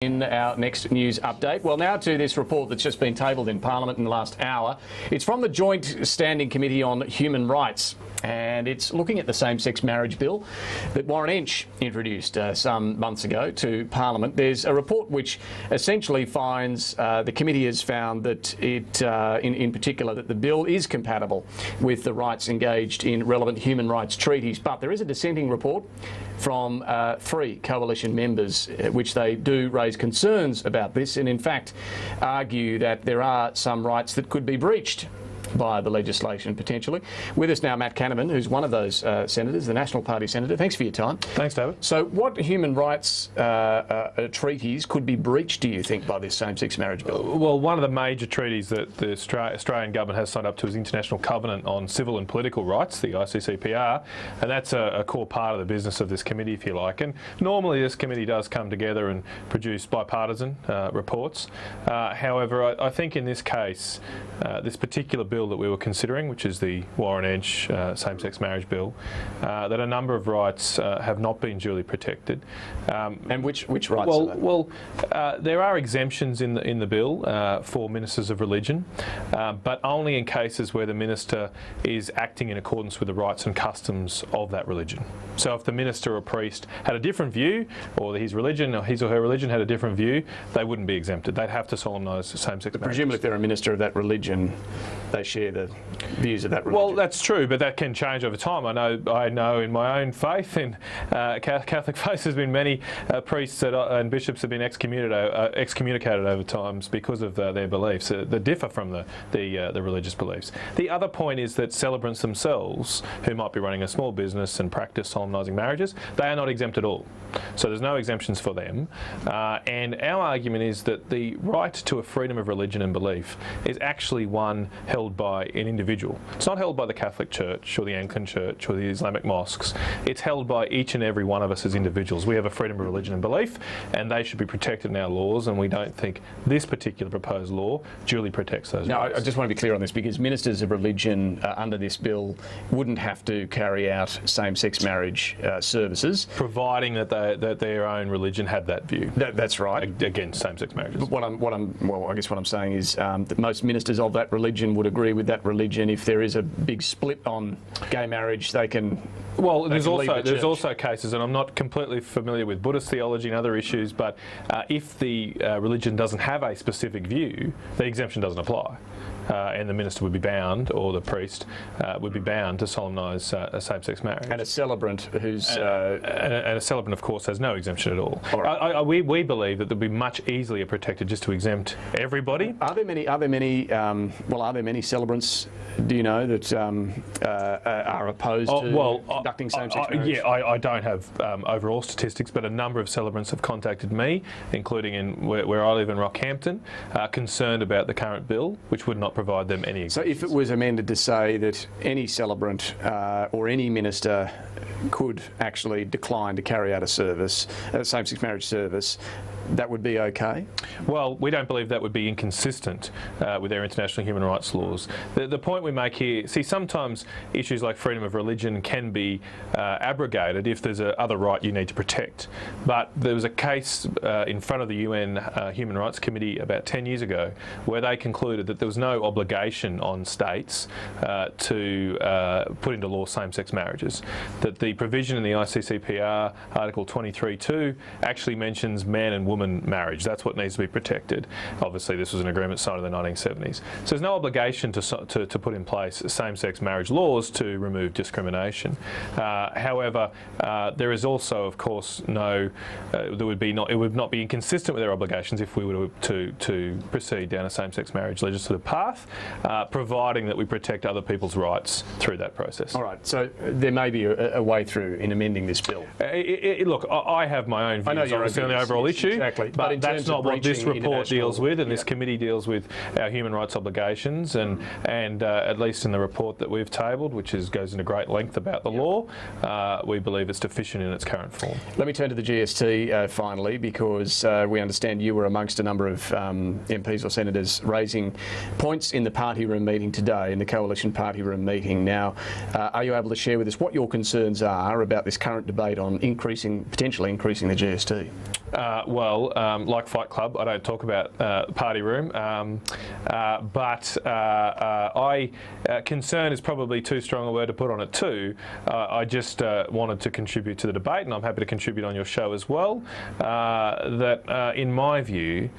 In our next news update. Well, now to this report that's just been tabled in Parliament in the last hour. It's from the Joint Standing Committee on Human Rights, and it's looking at the same-sex marriage bill that Warren Entsch introduced some months ago to Parliament. There's a report which essentially finds the committee has found that it, in particular, that the bill is compatible with the rights engaged in relevant human rights treaties. But there is a dissenting report from 3 coalition members, which they do raise concerns about this, and in fact argue that there are some rights that could be breached by the legislation potentially. With us now, Matt Canavan, who's one of those senators, the National Party senator. Thanks for your time. Thanks, David. So what human rights treaties could be breached, do you think, by this same-sex marriage bill? Well, one of the major treaties that the Australian government has signed up to is International Covenant on Civil and Political Rights, the ICCPR, and that's a core part of the business of this committee, if you like. And normally this committee does come together and produce bipartisan reports. However, I think in this case, this particular bill that we were considering, which is the Warren Entsch same-sex marriage bill, that a number of rights have not been duly protected. And which rights are they? Well, there are exemptions in the bill for ministers of religion, but only in cases where the minister is acting in accordance with the rights and customs of that religion. So if the minister or priest had a different view, or his religion or his or her religion had a different view, they wouldn't be exempted. They'd have to solemnise same-sex marriage. Presumably if they're a minister of that religion, they share the views of that religion. Well, that's true, but that can change over time. I know in my own faith, in Catholic faith, there's been many priests and bishops have been excommunicated over times because of their beliefs that differ from the religious beliefs. The other point is that celebrants themselves, who might be running a small business and practice solemnising marriages, they are not exempt at all. So there's no exemptions for them. And our argument is that the right to a freedom of religion and belief is actually one held by an individual. It's not held by the Catholic Church or the Anglican Church or the Islamic mosques. It's held by each and every one of us as individuals. We have a freedom of religion and belief, and they should be protected in our laws, and we don't think this particular proposed law duly protects those rights. I just want to be clear on this, because ministers of religion under this bill wouldn't have to carry out same-sex marriage services, providing that their own religion had that view. That's right. Against same-sex marriages. But I guess what I'm saying is that most ministers of that religion would agree with that religion. If there is a big split on gay marriage, they can. Well, there's also cases, and I'm not completely familiar with Buddhist theology and other issues, but if the religion doesn't have a specific view, the exemption doesn't apply. And the minister would be bound, or the priest would be bound to solemnise a same-sex marriage. And a celebrant who's... and a celebrant, of course, has no exemption at all. Right. We believe that theuld be much easier protected just to exempt everybody. Are there many celebrants, do you know, that are opposed to conducting same-sex marriage? Yeah, I don't have overall statistics, but a number of celebrants have contacted me, including in where I live in Rockhampton, concerned about the current bill, which would not provide them any exemptions. So if it was amended to say that any celebrant or any minister could actually decline to carry out a same-sex marriage service, that would be okay? Well, we don't believe that would be inconsistent with our international human rights laws. The point we make here, sometimes issues like freedom of religion can be abrogated if there's another right you need to protect. But there was a case in front of the UN Human Rights Committee about 10 years ago where they concluded that there was no obligation on states to put into law same-sex marriages. That the provision in the ICCPR, Article 23.2, actually mentions man and woman marriage. That's what needs to be protected. Obviously, this was an agreement signed in the 1970s. So there's no obligation to put in place same-sex marriage laws to remove discrimination. However, there is also, of course, it would not be inconsistent with our obligations if we were to proceed down a same-sex marriage legislative path, providing that we protect other people's rights through that process. All right, so there may be a way through in amending this bill. Look, I have my own views on the overall issue, exactly. but that's not what this report deals with, and this committee deals with our human rights obligations, and at least in the report that we've tabled, which goes into great length about the law, we believe it's deficient in its current form. Let me turn to the GST finally, because we understand you were amongst a number of MPs or senators raising points points in the party room meeting today, in the coalition party room meeting. Now, are you able to share with us what your concerns are about this current debate on potentially increasing the GST? Like Fight Club, I don't talk about party room, concern is probably too strong a word to put on it too. I just wanted to contribute to the debate, and I'm happy to contribute on your show as well, that in my view,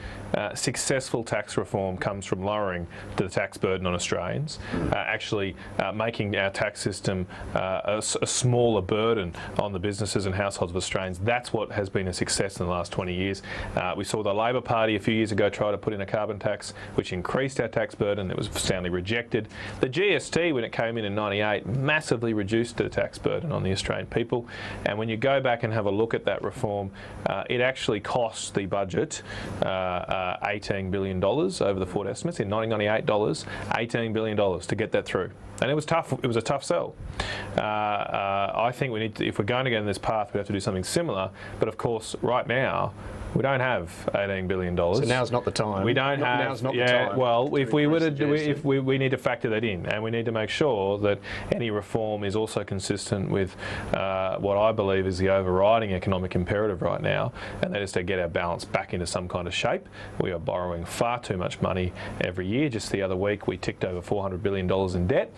successful tax reform comes from lowering the tax burden on Australians, actually making our tax system a smaller burden on the businesses and households of Australians. That's what has been a success in the last 20 years. We saw the Labor Party a few years ago try to put in a carbon tax, which increased our tax burden. It was soundly rejected. The GST, when it came in 98, massively reduced the tax burden on the Australian people. And when you go back and have a look at that reform, it actually cost the budget $18 billion over the forward estimates. In 1998, $18 billion to get that through. And it was tough. It was a tough sell. I think we need to, if we're going to go in this path, we have to do something similar. But of course, right now, we don't have $18 billion. So now's not the time. We don't have. Now's not the time. Well, if we were to, we need to factor that in, and we need to make sure that any reform is also consistent with what I believe is the overriding economic imperative right now, and that is to get our balance back into some kind of shape. We are borrowing far too much money every year. Just the other week, we ticked over $400 billion in debt.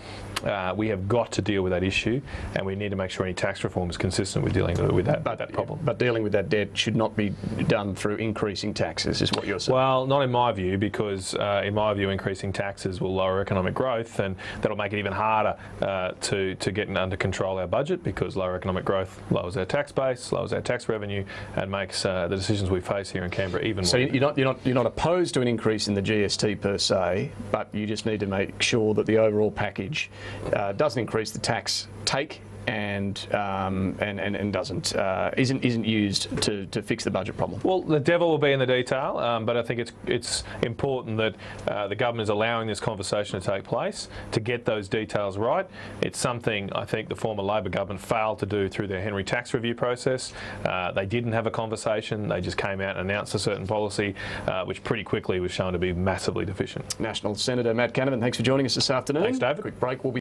We have got to deal with that issue, and we need to make sure any tax reform is consistent with dealing with that problem. But dealing with that debt should not be done through increasing taxes, is what you're saying? Well, not in my view, because in my view, increasing taxes will lower economic growth, and that'll make it even harder to get under control our budget, because lower economic growth lowers our tax base, lowers our tax revenue, and makes the decisions we face here in Canberra even more. So you're not opposed to an increase in the GST per se, but you just need to make sure that the overall package doesn't increase the tax take and doesn't isn't used to fix the budget problem. Well, the devil will be in the detail, but I think it's important that the government is allowing this conversation to take place to get those details right. It's something I think the former Labor government failed to do through their Henry tax review process. They didn't have a conversation. They just came out and announced a certain policy, which pretty quickly was shown to be massively deficient. National Senator Matt Canavan, thanks for joining us this afternoon. Thanks, David. Quick break. We'll be